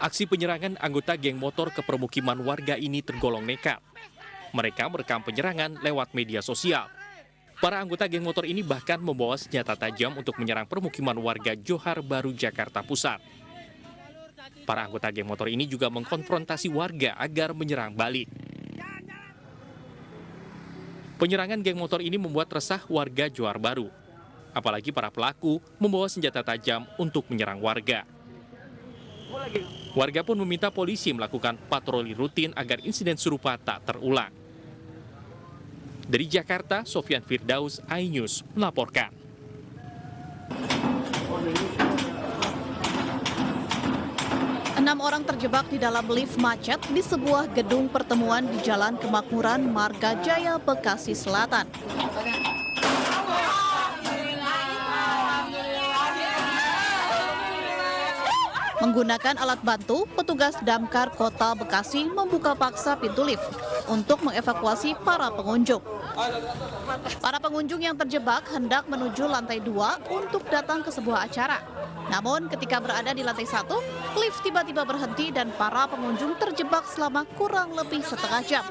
Aksi penyerangan anggota geng motor ke permukiman warga ini tergolong nekat. Mereka merekam penyerangan lewat media sosial. Para anggota geng motor ini bahkan membawa senjata tajam untuk menyerang permukiman warga Johar Baru, Jakarta Pusat. Para anggota geng motor ini juga mengkonfrontasi warga agar menyerang balik. Penyerangan geng motor ini membuat resah warga Johar Baru. Apalagi para pelaku membawa senjata tajam untuk menyerang warga. Warga pun meminta polisi melakukan patroli rutin agar insiden serupa tak terulang. Dari Jakarta, Sofyan Firdaus, iNews melaporkan. Enam orang terjebak di dalam lift macet di sebuah gedung pertemuan di Jalan Kemakmuran, Marga Jaya, Bekasi Selatan. Menggunakan alat bantu, petugas Damkar Kota Bekasi membuka paksa pintu lift untuk mengevakuasi para pengunjung. Para pengunjung yang terjebak hendak menuju lantai 2 untuk datang ke sebuah acara. Namun ketika berada di lantai 1, lift tiba-tiba berhenti dan para pengunjung terjebak selama kurang lebih setengah jam.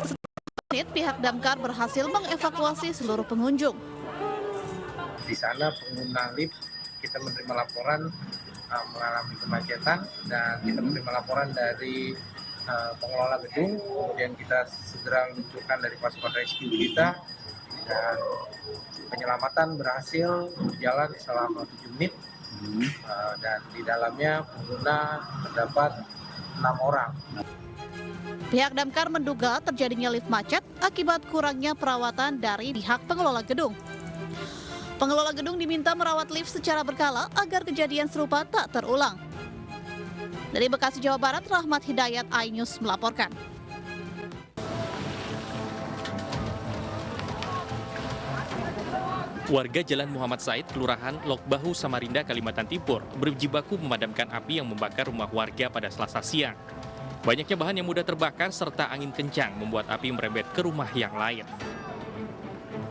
Setelah menit, pihak Damkar berhasil mengevakuasi seluruh pengunjung. Di sana pengguna lift kita menerima laporan mengalami kemacetan dan kita menerima laporan dari pengelola gedung, kemudian kita segera luncurkan dari pasukan rescue kita dan penyelamatan berhasil berjalan selama 7 menit dan di dalamnya pengguna terdapat 6 orang. Pihak Damkar menduga terjadinya lift macet akibat kurangnya perawatan dari pihak pengelola gedung. Pengelola gedung diminta merawat lift secara berkala agar kejadian serupa tak terulang. Dari Bekasi, Jawa Barat, Rahmat Hidayat, iNews melaporkan. Warga Jalan Muhammad Said, Kelurahan Lok Bahu, Samarinda, Kalimantan Timur, berjibaku memadamkan api yang membakar rumah warga pada Selasa siang. Banyaknya bahan yang mudah terbakar serta angin kencang membuat api merembet ke rumah yang lain.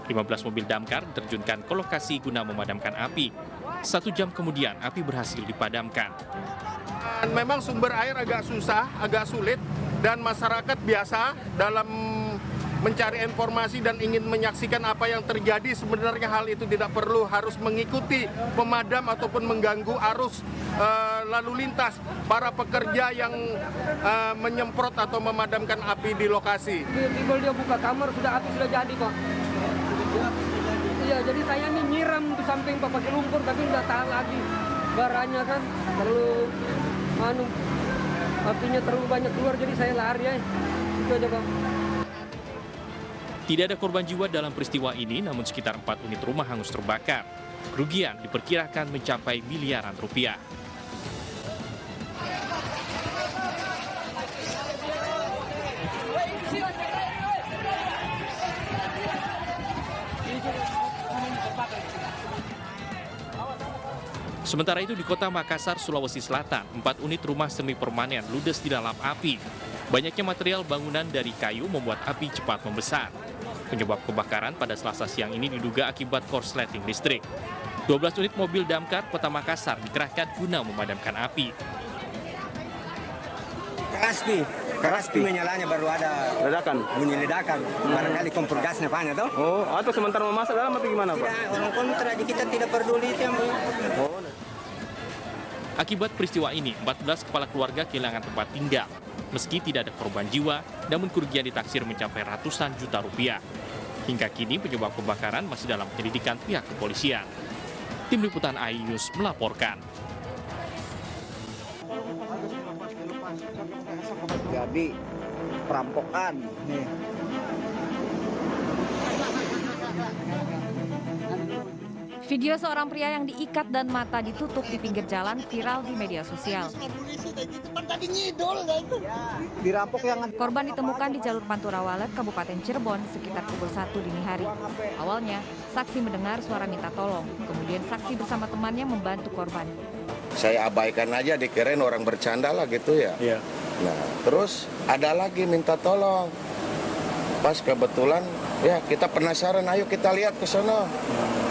15 mobil damkar diterjunkan ke lokasi guna memadamkan api. 1 jam kemudian, api berhasil dipadamkan. Memang sumber air agak susah, agak sulit, dan masyarakat biasa dalam mencari informasi dan ingin menyaksikan apa yang terjadi. Sebenarnya hal itu tidak perlu harus mengikuti pemadam ataupun mengganggu arus lalu lintas para pekerja yang menyemprot atau memadamkan api di lokasi. Dia buka kamar, api sudah jadi, Pak. Iya, jadi saya nih nyiram di samping Pak pakai lumpur, tapi nggak tahan lagi. Baranya kan terlalu apinya terlalu banyak keluar, jadi saya lari ya. Itu aja, Pak. Tidak ada korban jiwa dalam peristiwa ini, namun sekitar 4 unit rumah hangus terbakar. Kerugian diperkirakan mencapai miliaran rupiah. Sementara itu di kota Makassar, Sulawesi Selatan, 4 unit rumah semi permanen ludes di dalam api. Banyaknya material bangunan dari kayu membuat api cepat membesar. Penyebab kebakaran pada Selasa siang ini diduga akibat korsleting listrik. 12 unit mobil damkar kota Makassar dikerahkan guna memadamkan api. Keraspi menyalanya baru ada bunyi ledakan. Barangkali kompor gasnya banyak toh. Oh, atau sementara memasak dalam atau gimana, Pak? Tidak, orang kontra kita tidak peduli itu yang Akibat peristiwa ini, 14 kepala keluarga kehilangan tempat tinggal. Meski tidak ada korban jiwa, namun kerugian ditaksir mencapai ratusan juta rupiah. Hingga kini penyebab kebakaran masih dalam penyelidikan pihak kepolisian. Tim Liputan iNews melaporkan. Jadi perampokan nih. Video seorang pria yang diikat dan mata ditutup di pinggir jalan viral di media sosial. Dirampok yang Korban ditemukan di jalur Pantura Walet, Kabupaten Cirebon sekitar pukul 1 dini hari. Awalnya, saksi mendengar suara minta tolong. Kemudian saksi bersama temannya membantu korban. Saya abaikan aja, dikirain orang bercanda lah gitu ya. Iya. Nah, terus ada lagi minta tolong. Pas kebetulan, ya kita penasaran, ayo kita lihat ke sana.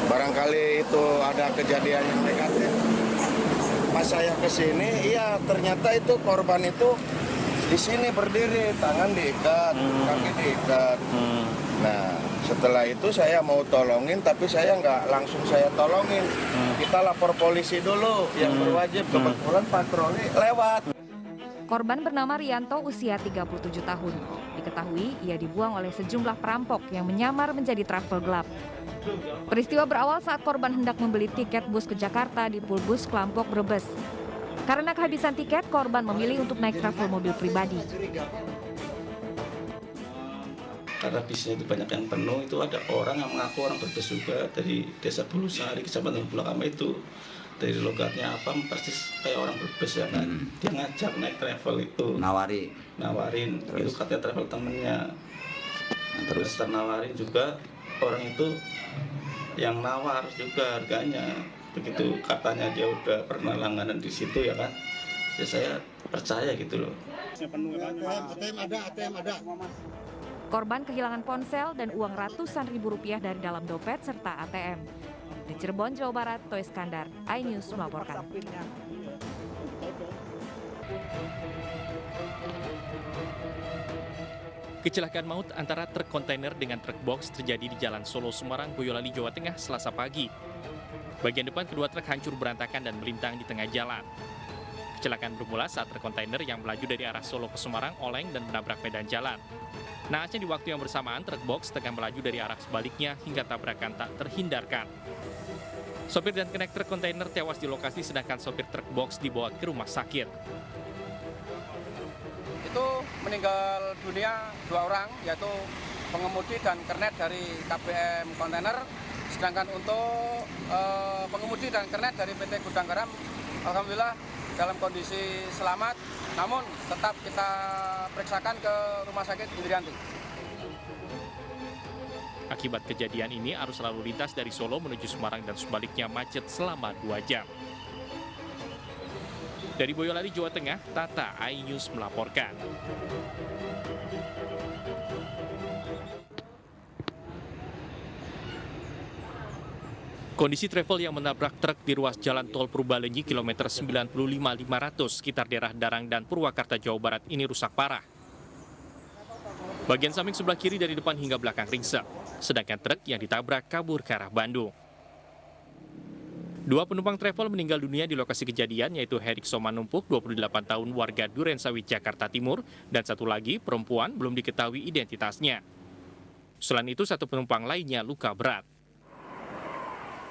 Barangkali itu ada kejadian yang negatif. Pas saya ke sini, iya ternyata itu korban itu di sini berdiri, tangan diikat, kaki diikat. Nah, setelah itu saya mau tolongin, tapi saya nggak langsung saya tolongin. Kita lapor polisi dulu yang berwajib, kebetulan patroli lewat. Korban bernama Rianto, usia 37 tahun. Diketahui ia dibuang oleh sejumlah perampok yang menyamar menjadi travel gelap. Peristiwa berawal saat korban hendak membeli tiket bus ke Jakarta di Pulbus Klampok, Brebes. Karena kehabisan tiket, korban memilih untuk naik travel mobil pribadi. Karena bisnya itu banyak yang penuh, itu ada orang yang mengaku orang Brebes juga dari desa Bulusari, kecamatan Bulakama itu. Dari logatnya apa, pasti kayak orang Brebes ya kan. Dia ngajak naik travel itu. Nawarin, terus. Itu katanya travel temennya. Terus nawarin juga, orang itu yang nawar juga harganya. Begitu katanya dia udah pernah langganan di situ ya kan. Ya saya percaya gitu loh. ATM ada. Korban kehilangan ponsel dan uang ratusan ribu rupiah dari dalam dompet serta ATM. Di Cirebon, Jawa Barat, Toy Skandar, iNews melaporkan. Kecelakaan maut antara truk kontainer dengan truk box terjadi di Jalan Solo Semarang, Boyolali, Jawa Tengah, Selasa pagi. Bagian depan kedua truk hancur berantakan dan melintang di tengah jalan. Kecelakaan bermula saat truk kontainer yang melaju dari arah Solo ke Semarang oleng dan menabrak medan jalan. Naasnya di waktu yang bersamaan, truk box tengah melaju dari arah sebaliknya hingga tabrakan tak terhindarkan. Sopir dan kenek truk kontainer tewas di lokasi, sedangkan sopir truk box dibawa ke rumah sakit. Itu meninggal dunia 2 orang, yaitu pengemudi dan kernet dari KBM kontainer. Sedangkan untuk pengemudi dan kernet dari PT Gudang Garam, alhamdulillah dalam kondisi selamat, namun tetap kita periksakan ke Rumah Sakit Indrianti. Akibat kejadian ini, arus lalu lintas dari Solo menuju Semarang dan sebaliknya macet selama 2 jam. Dari Boyolali, Jawa Tengah, Tata, iNews melaporkan. Kondisi travel yang menabrak truk di ruas jalan tol Purbalenyi kilometer 95.500 sekitar daerah Darang dan Purwakarta, Jawa Barat ini rusak parah. Bagian samping sebelah kiri dari depan hingga belakang ringsek, sedangkan truk yang ditabrak kabur ke arah Bandung. 2 penumpang travel meninggal dunia di lokasi kejadian, yaitu Herik Somanumpuk, 28 tahun, warga Durensawit, Jakarta Timur, dan satu lagi perempuan belum diketahui identitasnya. Selain itu, 1 penumpang lainnya luka berat.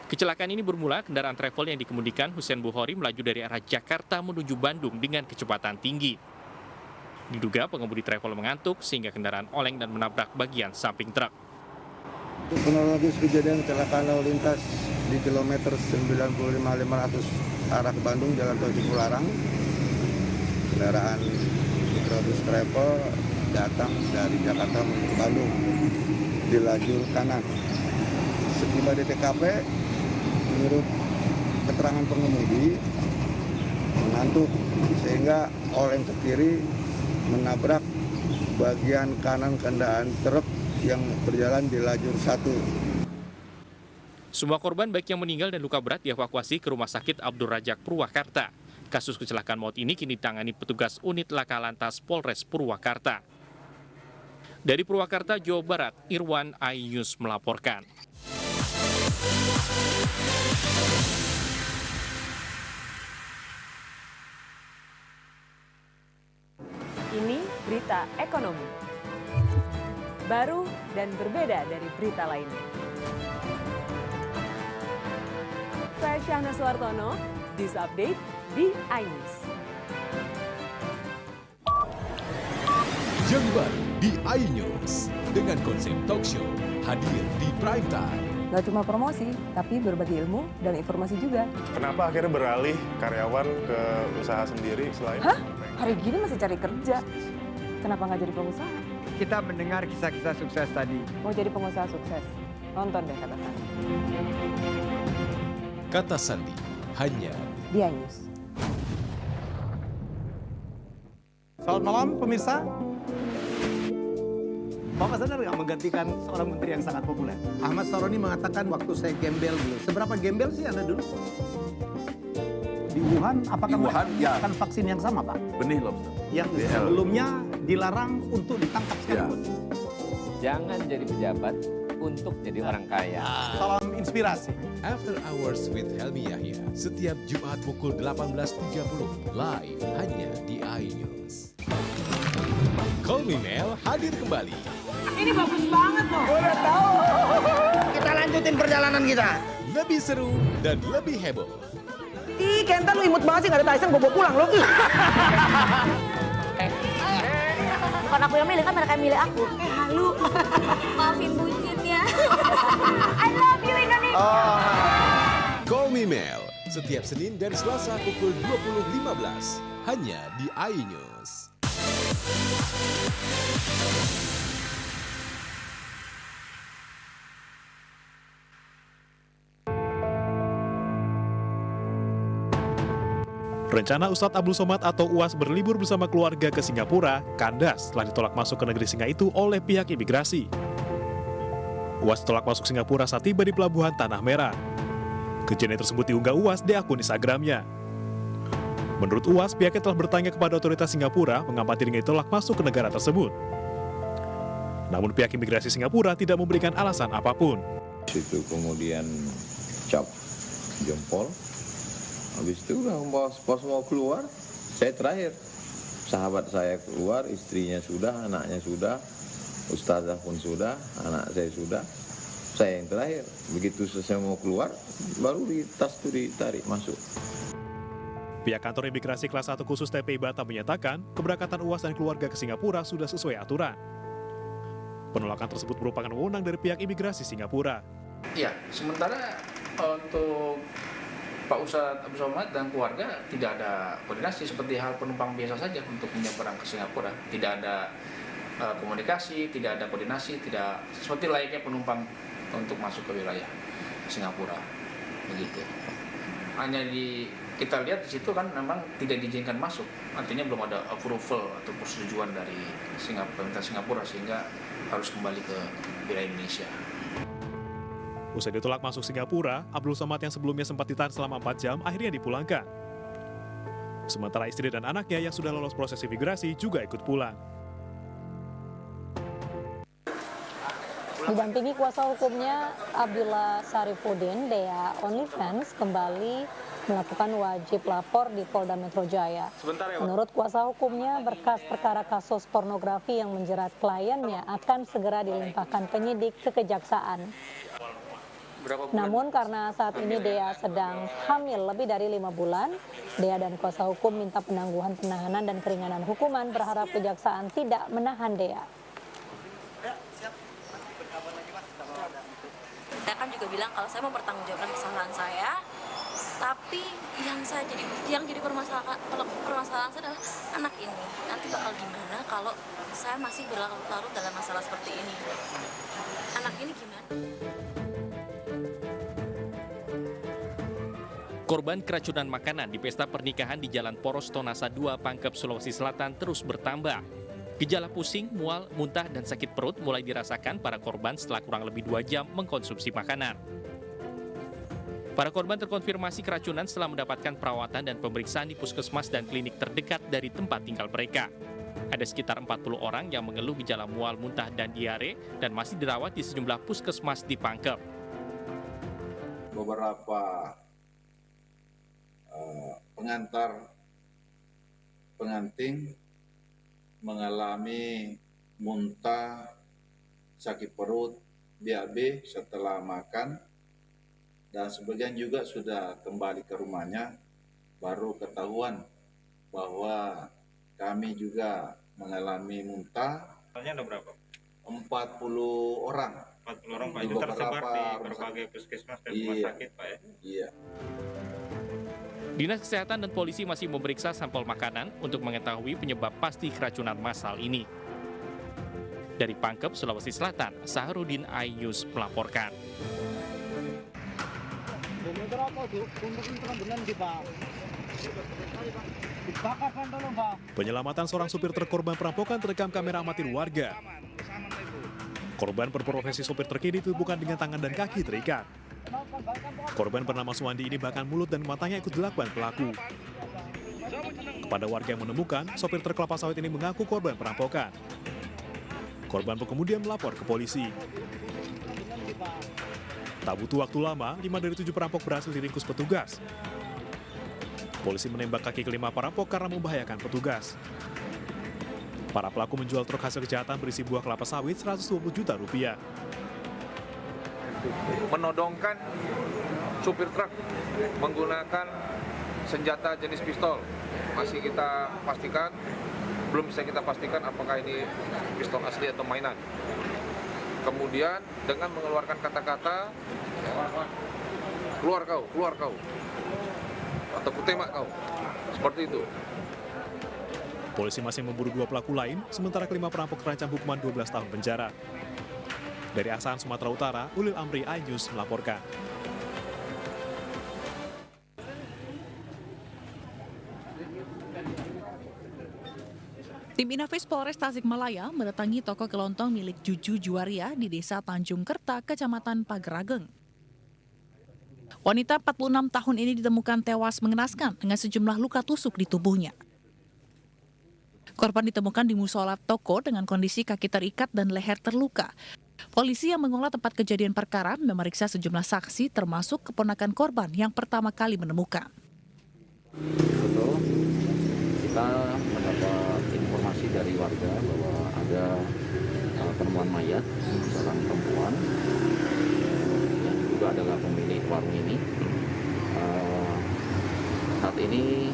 Kecelakaan ini bermula kendaraan travel yang dikemudikan Hussein Bukhari melaju dari arah Jakarta menuju Bandung dengan kecepatan tinggi. Diduga pengemudi travel mengantuk sehingga kendaraan oleng dan menabrak bagian samping truk. Kronologis kejadian kecelakaan lalu lintas di kilometer 95.500 arah ke Bandung, Jalan Tol Cipularang. Kendaraan mikrobus travel datang dari Jakarta menuju Bandung di lajur kanan. Setiba di TKP, menurut keterangan pengemudi, mengantuk sehingga oleng ke kiri menabrak bagian kanan kendaraan truk yang berjalan di lajur 1. Semua korban baik yang meninggal dan luka berat dievakuasi ke Rumah Sakit Abdur Rajak Purwakarta. Kasus kecelakaan maut ini kini ditangani petugas unit Laka Lantas Polres Purwakarta. Dari Purwakarta, Jawa Barat, Irwan, iNews melaporkan. Ini berita ekonomi. Baru dan berbeda dari berita lainnya. Saya Syahna Suartono, News Update di iNews. Yang baru di iNews dengan konsep talk show hadir di prime time. Gak cuma promosi, tapi berbagi ilmu dan informasi juga. Kenapa akhirnya beralih karyawan ke usaha sendiri selain? Hah? Hari gini masih cari kerja. Kenapa nggak jadi pengusaha? Kita mendengar kisah-kisah sukses tadi. Mau jadi pengusaha sukses? Nonton deh Kata Sandi. Kata Sandi, hanya di iNews. Selamat malam pemirsa. Bapak sadar nggak menggantikan seorang menteri yang sangat populer? Ahmad Saroni mengatakan waktu saya gembel dulu. Seberapa gembel sih Anda dulu? Di Wuhan, apakah Wuhan, ya. akan vaksin yang sama, Pak? Benih lobster. Yang sebelumnya dilarang untuk ditangkap sekalipun. Jangan jadi pejabat untuk jadi orang kaya. Salam inspirasi. After Hours with Helmi Yahya, setiap Jumat pukul 18.30, live hanya di iNews. Call Me Mel hadir kembali. Ini bagus banget loh. Udah tahu. Kita lanjutin perjalanan kita. Lebih seru dan lebih heboh. Ih, Kentan lu imut banget sih, gak ada Tyson, gue bawa pulang loh. Bukan aku yang milih, kan mereka yang milih aku. Halu. Maafin bucin ya. I love you Indonesia. Call Me Mel, setiap Senin dan Selasa pukul 20.15, hanya di iNews. Rencana Ustadz Abdul Somad atau UAS berlibur bersama keluarga ke Singapura kandas setelah ditolak masuk ke negeri singa itu oleh pihak imigrasi. UAS ditolak masuk Singapura saat tiba di pelabuhan Tanah Merah. Kejadian tersebut diunggah UAS di akun Instagramnya. Menurut UAS, pihaknya telah bertanya kepada otoritas Singapura mengapa dirinya ditolak masuk ke negara tersebut. Namun pihak imigrasi Singapura tidak memberikan alasan apapun. Itu kemudian cap jempol. Habis itu pas mau keluar, saya terakhir. Sahabat saya keluar, istrinya sudah, anaknya sudah, ustazah pun sudah, anak saya sudah. Saya yang terakhir. Begitu saya mau keluar, baru di tas itu ditarik masuk. Pihak kantor imigrasi kelas 1 khusus TPI Batam menyatakan keberangkatan UAS dan keluarga ke Singapura sudah sesuai aturan. Penolakan tersebut merupakan wewenang dari pihak imigrasi Singapura. Iya, sementara untuk Pak Ustadz Abdul Somad dan keluarga tidak ada koordinasi seperti hal penumpang biasa saja untuk menyeberang ke Singapura. Tidak ada komunikasi, tidak ada koordinasi, tidak seperti layaknya penumpang untuk masuk ke wilayah Singapura. Begitu. Hanya kita lihat di situ kan memang tidak diizinkan masuk. Artinya belum ada approval atau persetujuan dari pemerintah Singapura sehingga harus kembali ke wilayah Indonesia. Usai ditolak masuk Singapura, Abdul Somad yang sebelumnya sempat ditahan selama 4 jam akhirnya dipulangkan. Sementara istri dan anaknya yang sudah lolos proses imigrasi juga ikut pulang. Didampingi kuasa hukumnya, Abdullah Sarifuddin, Dea OnlyFans, kembali melakukan wajib lapor di Polda Metro Jaya. Menurut kuasa hukumnya, berkas perkara kasus pornografi yang menjerat kliennya akan segera dilimpahkan penyidik ke kejaksaan. Namun karena saat ini Dea sedang hamil lebih dari 5 bulan, Dea dan kuasa hukum minta penangguhan penahanan dan keringanan hukuman, berharap kejaksaan tidak menahan Dea. Saya kan juga bilang kalau saya mempertanggungjawabkan kesalahan saya, tapi yang jadi permasalahan saya adalah anak ini. Nanti bakal gimana kalau saya masih berlarut-larut dalam masalah seperti ini? Anak ini gimana? Korban keracunan makanan di pesta pernikahan di Jalan Poros Tonasa 2, Pangkep, Sulawesi Selatan terus bertambah. Gejala pusing, mual, muntah, dan sakit perut mulai dirasakan para korban setelah kurang lebih 2 jam mengkonsumsi makanan. Para korban terkonfirmasi keracunan setelah mendapatkan perawatan dan pemeriksaan di puskesmas dan klinik terdekat dari tempat tinggal mereka. Ada sekitar 40 orang yang mengeluh gejala mual, muntah, dan diare dan masih dirawat di sejumlah puskesmas di Pangkep. Beberapa pengantin mengalami muntah, sakit perut, BAB setelah makan, dan sebagian juga sudah kembali ke rumahnya. Baru ketahuan bahwa kami juga mengalami muntah. Ada berapa? 40 orang. 40 orang Pak, itu tersebar di berbagai puskesmas dan rumah sakit Pak ya? Iya. Dinas Kesehatan dan polisi masih memeriksa sampel makanan untuk mengetahui penyebab pasti keracunan massal ini. Dari Pangkep, Sulawesi Selatan, Saharudin, iNews melaporkan. Penyelamatan seorang supir truk korban perampokan terekam kamera amatir warga. Korban berprofesi sopir truk ini ditubuhkan dengan tangan dan kaki terikat. Korban bernama Suwandi ini bahkan mulut dan matanya ikut dilakban pelaku. Kepada warga yang menemukan, sopir truk kelapa sawit ini mengaku korban perampokan. Korban pun kemudian melapor ke polisi. Tak butuh waktu lama, 5 dari 7 perampok berhasil diringkus petugas. Polisi menembak kaki kelima perampok karena membahayakan petugas. Para pelaku menjual truk hasil kejahatan berisi buah kelapa sawit 120 juta rupiah. Menodongkan supir truk menggunakan senjata jenis pistol. Masih kita pastikan, belum bisa kita pastikan apakah ini pistol asli atau mainan. Kemudian dengan mengeluarkan kata-kata, keluar kau, atau kutembak kau, seperti itu. Polisi masih memburu 2 pelaku lain, sementara kelima perampok terancam hukuman 12 tahun penjara. Dari Asahan, Sumatera Utara, Ulil Amri, iNews melaporkan. Tim Inafis Polres Tasikmalaya mendatangi toko kelontong milik Juju Juwaria di Desa Tanjung Kerta, Kecamatan Pagerageng. Wanita 46 tahun ini ditemukan tewas mengenaskan dengan sejumlah luka tusuk di tubuhnya. Korban ditemukan di musola toko dengan kondisi kaki terikat dan leher terluka. Polisi yang mengolah tempat kejadian perkara memeriksa sejumlah saksi termasuk keponakan korban yang pertama kali menemukan. Betul, kita mendapat informasi dari warga bahwa ada penemuan mayat seorang perempuan yang juga adalah pemilik warung ini. Saat ini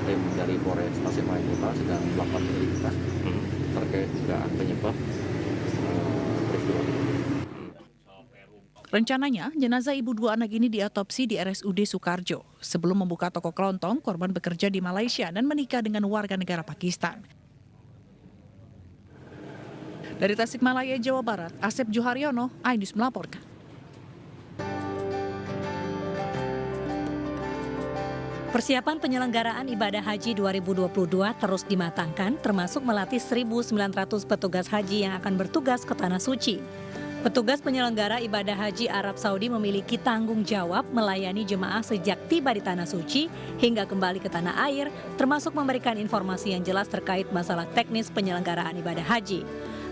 tim dari Polres Tasikmalaya Kota sedang melakukan penyelidikan terkait dugaan penyebab peristiwa ini. Rencananya, jenazah ibu 2 anak ini diotopsi di RSUD Sukarjo. Sebelum membuka toko kelontong, korban bekerja di Malaysia dan menikah dengan warga negara Pakistan. Dari Tasikmalaya, Jawa Barat, Asep Juharyono, iNews melaporkan. Persiapan penyelenggaraan ibadah haji 2022 terus dimatangkan, termasuk melatih 1.900 petugas haji yang akan bertugas ke Tanah Suci. Petugas penyelenggara ibadah haji Arab Saudi memiliki tanggung jawab melayani jemaah sejak tiba di Tanah Suci hingga kembali ke tanah air, termasuk memberikan informasi yang jelas terkait masalah teknis penyelenggaraan ibadah haji.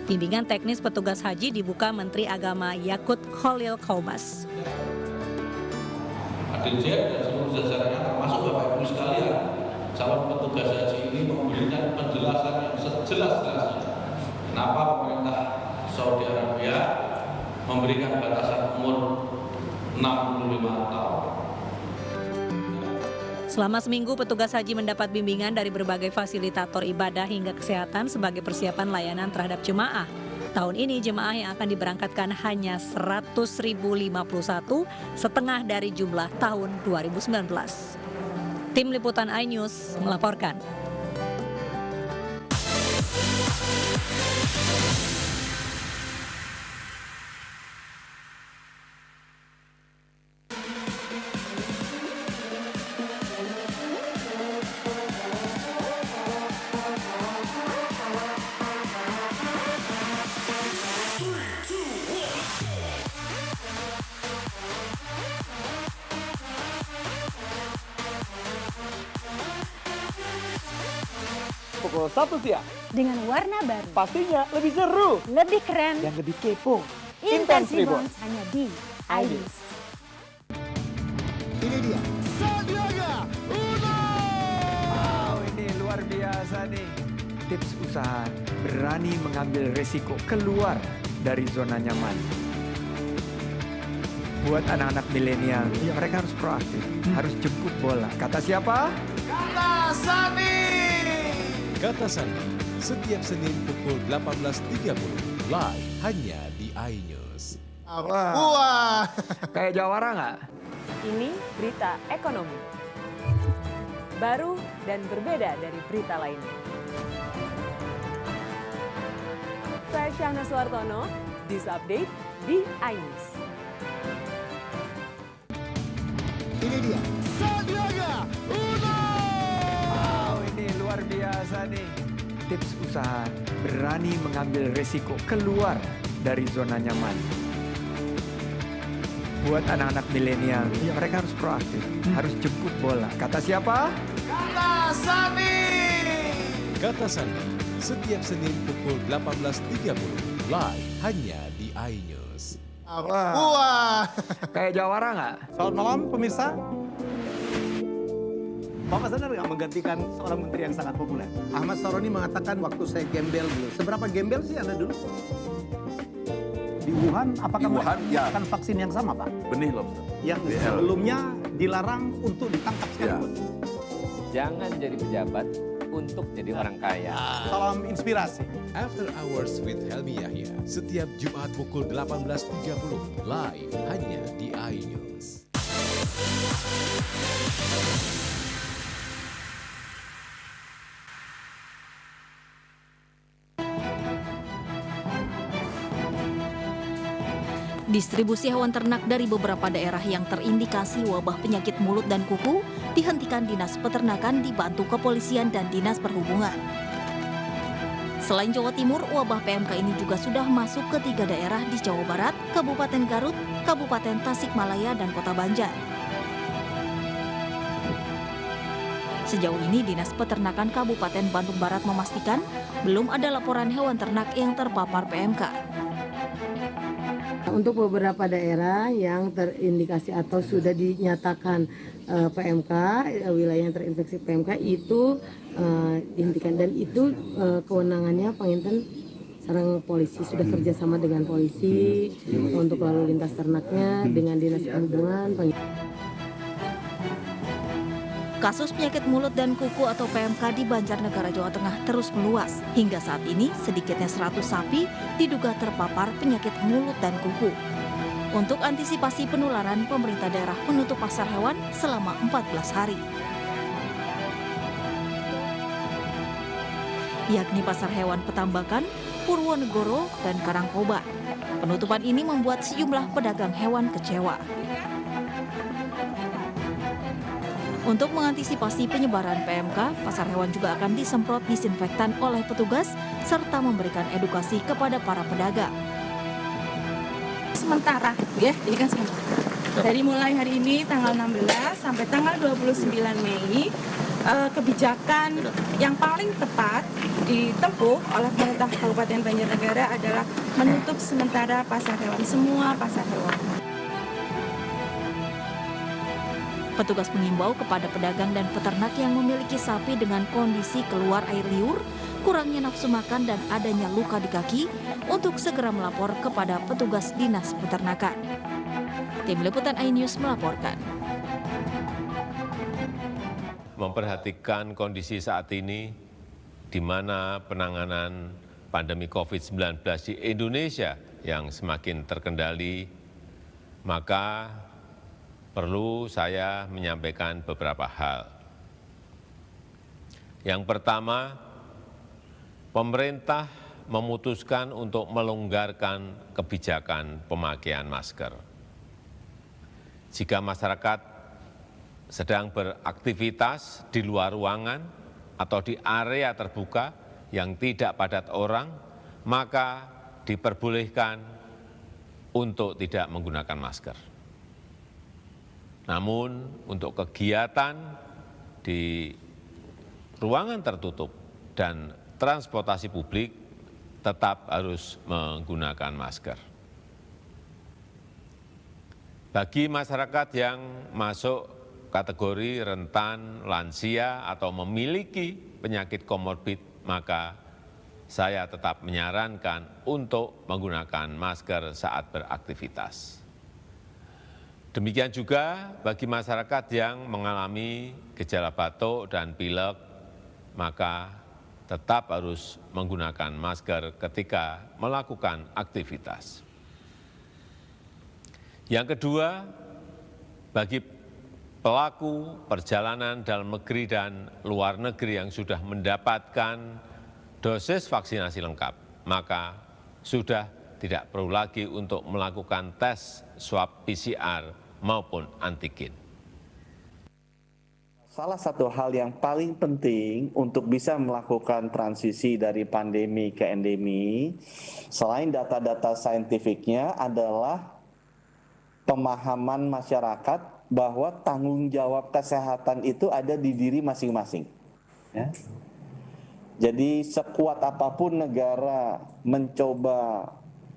Bimbingan teknis petugas haji dibuka Menteri Agama Yakut Khalil Qaumas. Dirjen dan seluruh jajarannya termasuk Bapak Ibu sekalian, calon petugas haji ini memberikan penjelasan yang sejelas-jelasnya kenapa pemerintah Saudi Arabia memberikan batasan umur 65 tahun. Selama seminggu, petugas haji mendapat bimbingan dari berbagai fasilitator ibadah hingga kesehatan sebagai persiapan layanan terhadap jemaah. Tahun ini jemaah yang akan diberangkatkan hanya 100.051, setengah dari jumlah tahun 2019. Tim Liputan iNews melaporkan. Pukul 1 siang. Dengan warna baru. Pastinya lebih seru. Lebih keren. Dan lebih kepo. Intense Reborn hanya di iNews. Ini dia. Sandiaga Uno. Wow, ini luar biasa nih. Tips usaha berani mengambil resiko keluar dari zona nyaman. Buat anak-anak milenial, mereka harus proaktif, harus jemput bola. Kata siapa? Kata Sani. Kata Sandi, setiap Senin pukul 18.30, live hanya di iNews. Wah, kayak jawara nggak? Ini berita ekonomi. Baru dan berbeda dari berita lainnya. Saya Syahna Suartono, This Update di iNews. Ini dia, Sandiaga Uno. Wow, ini luar biasa nih. Tips usaha berani mengambil resiko keluar dari zona nyaman. buat anak-anak milenial, mereka harus proaktif, harus jemput bola. Kata siapa? Kata Sandi. Kata Sandi, setiap Senin pukul 18.30, live hanya di iNews. Wah. Kayak Jawara nggak? Selamat malam pemirsa. Bapak sadar nggak menggantikan seorang menteri yang sangat populer? Ahmad Saroni mengatakan waktu saya gembel dulu. Seberapa gembel sih Anda dulu? Di Wuhan, apakah melakukan vaksin yang sama, Pak? Benih lobster. Yang sebelumnya dilarang untuk ditangkap sekalipun. Jangan jadi pejabat untuk jadi orang kaya. Salam inspirasi. After Hours with Helmi Yahya, setiap Jumat pukul 18.30, live hanya di iNews. Distribusi hewan ternak dari beberapa daerah yang terindikasi wabah penyakit mulut dan kuku dihentikan Dinas Peternakan dibantu kepolisian dan Dinas Perhubungan. Selain Jawa Timur, wabah PMK ini juga sudah masuk ke 3 daerah di Jawa Barat, Kabupaten Garut, Kabupaten Tasikmalaya, dan Kota Banjar. Sejauh ini Dinas Peternakan Kabupaten Bandung Barat memastikan belum ada laporan hewan ternak yang terpapar PMK. Untuk beberapa daerah yang terindikasi atau sudah dinyatakan PMK, wilayah yang terinfeksi PMK itu dihentikan, dan itu kewenangannya Panginten sareng polisi sudah kerjasama dengan polisi untuk lalu lintas ternaknya dengan Dinas Perhubungan. Kasus penyakit mulut dan kuku atau PMK di Banjarnegara, Jawa Tengah terus meluas. Hingga saat ini, sedikitnya 100 sapi diduga terpapar penyakit mulut dan kuku. Untuk antisipasi penularan, pemerintah daerah menutup pasar hewan selama 14 hari. Yakni pasar hewan Petambakan, Purwonegoro, dan Karangkobar. Penutupan ini membuat sejumlah pedagang hewan kecewa. Untuk mengantisipasi penyebaran PMK, pasar hewan juga akan disemprot disinfektan oleh petugas serta memberikan edukasi kepada para pedagang. Sementara, ya, ini kan sementara. Dari mulai hari ini tanggal 16 sampai tanggal 29 Mei, kebijakan yang paling tepat ditempuh oleh pemerintah Kabupaten Banjarnegara adalah menutup sementara pasar hewan, semua pasar hewan. Petugas mengimbau kepada pedagang dan peternak yang memiliki sapi dengan kondisi keluar air liur, kurangnya nafsu makan, dan adanya luka di kaki untuk segera melapor kepada petugas Dinas Peternakan. Tim Liputan iNews melaporkan. Memperhatikan kondisi saat ini di mana penanganan pandemi COVID-19 di Indonesia yang semakin terkendali, maka perlu saya menyampaikan beberapa hal. Yang pertama, pemerintah memutuskan untuk melonggarkan kebijakan pemakaian masker. Jika masyarakat sedang beraktivitas di luar ruangan atau di area terbuka yang tidak padat orang, maka diperbolehkan untuk tidak menggunakan masker. Namun untuk kegiatan di ruangan tertutup dan transportasi publik tetap harus menggunakan masker. Bagi masyarakat yang masuk kategori rentan, lansia, atau memiliki penyakit komorbid, maka saya tetap menyarankan untuk menggunakan masker saat beraktivitas. Demikian juga bagi masyarakat yang mengalami gejala batuk dan pilek, maka tetap harus menggunakan masker ketika melakukan aktivitas. Yang kedua, bagi pelaku perjalanan dalam negeri dan luar negeri yang sudah mendapatkan dosis vaksinasi lengkap, maka sudah tidak perlu lagi untuk melakukan tes swab PCR maupun antigen. Salah satu hal yang paling penting untuk bisa melakukan transisi dari pandemi ke endemi, selain data-data saintifiknya, adalah pemahaman masyarakat bahwa tanggung jawab kesehatan itu ada di diri masing-masing. Ya. Jadi sekuat apapun negara mencoba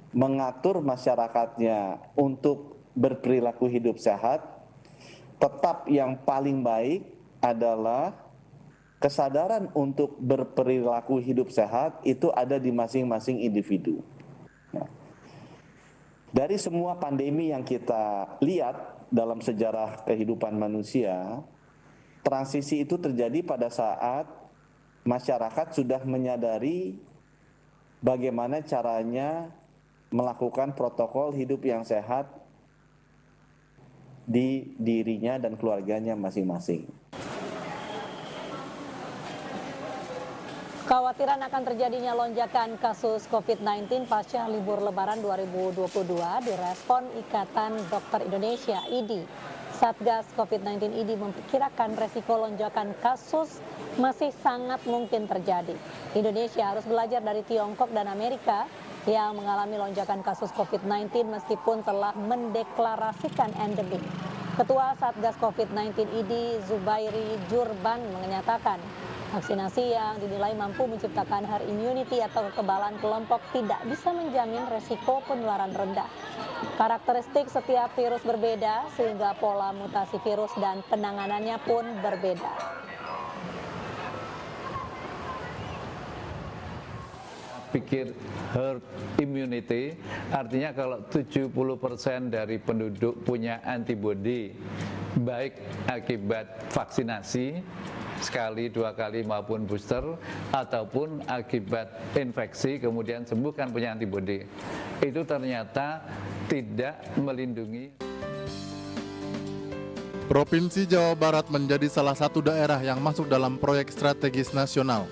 mengatur masyarakatnya untuk berperilaku hidup sehat, tetap yang paling baik adalah kesadaran untuk berperilaku hidup sehat itu ada di masing-masing individu. Nah, dari semua pandemi yang kita lihat dalam sejarah kehidupan manusia, transisi itu terjadi pada saat masyarakat sudah menyadari bagaimana caranya melakukan protokol hidup yang sehat di dirinya dan keluarganya masing-masing. Kekhawatiran akan terjadinya lonjakan kasus COVID-19 pasca libur Lebaran 2022 direspon Ikatan Dokter Indonesia (IDI). Satgas COVID-19 IDI memperkirakan resiko lonjakan kasus masih sangat mungkin terjadi. Indonesia harus belajar dari Tiongkok dan Amerika yang mengalami lonjakan kasus COVID-19 meskipun telah mendeklarasikan endemik. Ketua Satgas COVID-19 IDI Zubairi Jurban menyatakan vaksinasi yang dinilai mampu menciptakan herd immunity atau kekebalan kelompok tidak bisa menjamin resiko penularan rendah. Karakteristik setiap virus berbeda sehingga pola mutasi virus dan penanganannya pun berbeda. Pikir herd immunity artinya kalau 70% dari penduduk punya antibodi baik akibat vaksinasi sekali, 2 kali maupun booster ataupun akibat infeksi kemudian sembuh kan punya antibodi, itu ternyata tidak melindungi. Provinsi Jawa Barat menjadi salah satu daerah yang masuk dalam proyek strategis nasional.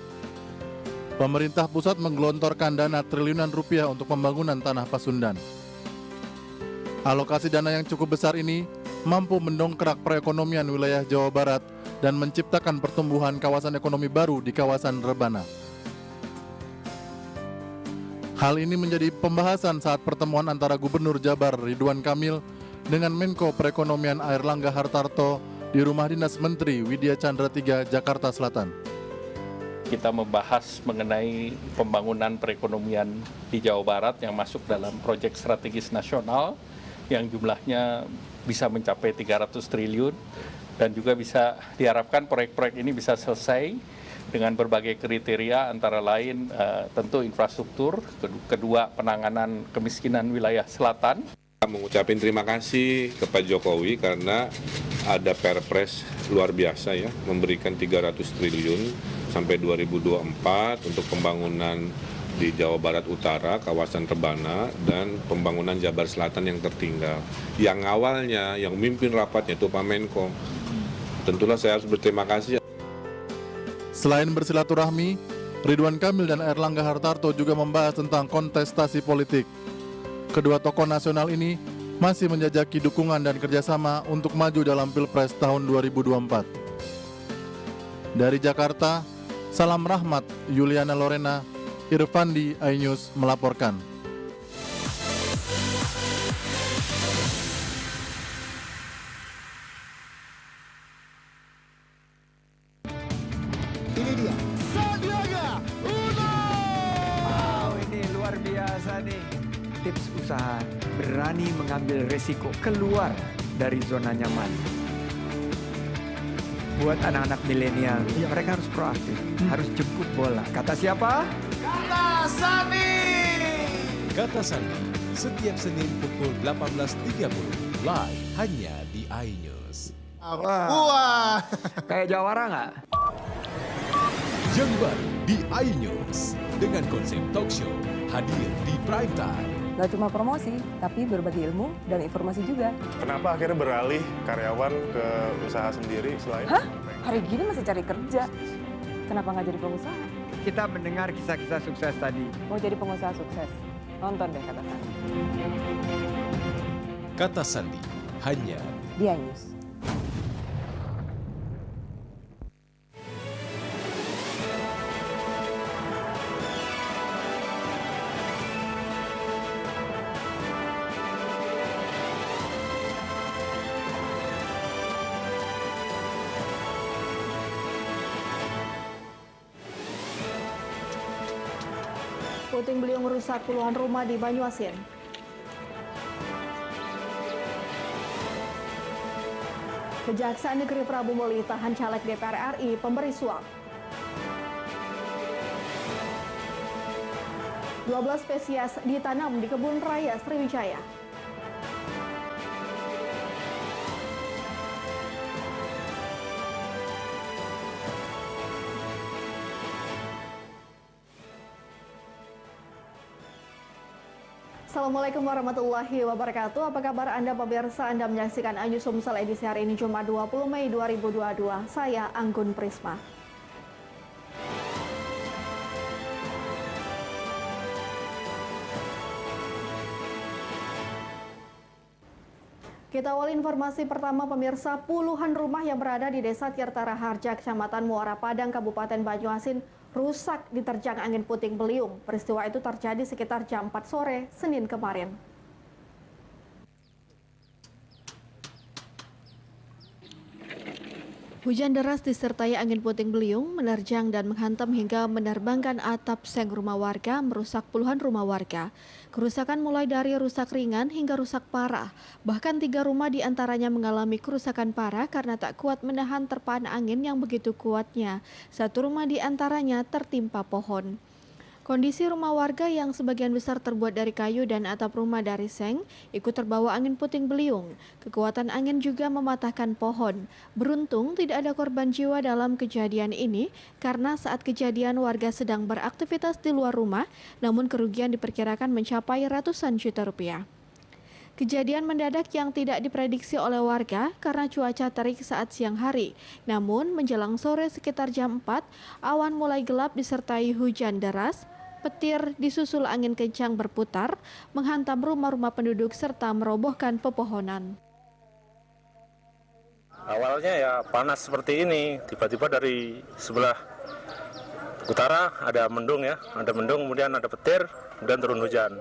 Pemerintah pusat menggelontorkan dana triliunan rupiah untuk pembangunan tanah Pasundan. Alokasi dana yang cukup besar ini mampu mendongkrak perekonomian wilayah Jawa Barat dan menciptakan pertumbuhan kawasan ekonomi baru di kawasan Rebana. Hal ini menjadi pembahasan saat pertemuan antara Gubernur Jabar Ridwan Kamil dengan Menko Perekonomian Airlangga Hartarto di Rumah Dinas Menteri Widya Chandra III, Jakarta Selatan. Kita membahas mengenai pembangunan perekonomian di Jawa Barat yang masuk dalam proyek strategis nasional yang jumlahnya bisa mencapai 300 triliun dan juga bisa diharapkan proyek-proyek ini bisa selesai dengan berbagai kriteria antara lain tentu infrastruktur, kedua penanganan kemiskinan wilayah selatan. Mengucapkan terima kasih ke Pak Jokowi karena ada perpres luar biasa ya, memberikan 300 triliun sampai 2024 untuk pembangunan di Jawa Barat Utara, kawasan Rebana, dan pembangunan Jabar Selatan yang tertinggal. Yang awalnya, yang memimpin rapatnya itu Pak Menko. Tentulah saya harus berterima kasih. Selain bersilaturahmi, Ridwan Kamil dan Airlangga Hartarto juga membahas tentang kontestasi politik. Kedua tokoh nasional ini masih menjajaki dukungan dan kerjasama untuk maju dalam Pilpres tahun 2024. Dari Jakarta, salam rahmat Yuliana Lorena, Irfandi iNews melaporkan. Ini dia, Sandiaga Uno. Wow, ini luar biasa nih. Tips usaha, berani mengambil resiko, keluar dari zona nyaman. Buat anak-anak milenial, mereka harus proaktif, harus jemput bola. Kata siapa? Kata Sandi. Kata Sandi, setiap Senin pukul 18.30, live hanya di iNews. Wah, kayak Jawara nggak? Yang baru di iNews, dengan konsep talk show, hadir di prime time. Gak cuma promosi, tapi berbagi ilmu dan informasi juga. Kenapa akhirnya beralih karyawan ke usaha sendiri selain? Hah? Hari gini masih cari kerja. Kenapa nggak jadi pengusaha? Kita mendengar kisah-kisah sukses tadi. Mau jadi pengusaha sukses? Nonton deh Kata Sandi. Kata Sandi, hanya di iNews. puting beliung merusak puluhan rumah di Banyuasin. Kejaksaan Negeri Prabu Muli tahan caleg DPR RI pemberi suap. 12 spesies ditanam di kebun raya Sriwijaya. Assalamualaikum warahmatullahi wabarakatuh. Apa kabar Anda pemirsa? Anda menyaksikan Anju Sumsel edisi hari ini Jumat 20 Mei 2022. Saya Anggun Prisma. Kita awali informasi pertama pemirsa, puluhan rumah yang berada di Desa Tirta Raharja, Kecamatan Muara Padang, Kabupaten Banyuasin rusak diterjang angin puting beliung. Peristiwa itu terjadi sekitar jam 4 sore Senin kemarin. Hujan deras disertai angin puting beliung menerjang dan menghantam hingga menerbangkan atap seng rumah warga, merusak puluhan rumah warga. Kerusakan mulai dari rusak ringan hingga rusak parah. Bahkan 3 rumah diantaranya mengalami kerusakan parah karena tak kuat menahan terpaan angin yang begitu kuatnya. 1 rumah diantaranya tertimpa pohon. Kondisi rumah warga yang sebagian besar terbuat dari kayu dan atap rumah dari seng ikut terbawa angin puting beliung. Kekuatan angin juga mematahkan pohon. Beruntung tidak ada korban jiwa dalam kejadian ini karena saat kejadian warga sedang beraktivitas di luar rumah, namun kerugian diperkirakan mencapai ratusan juta rupiah. Kejadian mendadak yang tidak diprediksi oleh warga karena cuaca terik saat siang hari. Namun menjelang sore sekitar jam 4, awan mulai gelap disertai hujan deras. Petir disusul angin kencang berputar, menghantam rumah-rumah penduduk serta merobohkan pepohonan. Awalnya ya panas seperti ini, tiba-tiba dari sebelah utara ada mendung ya, kemudian ada petir, kemudian turun hujan.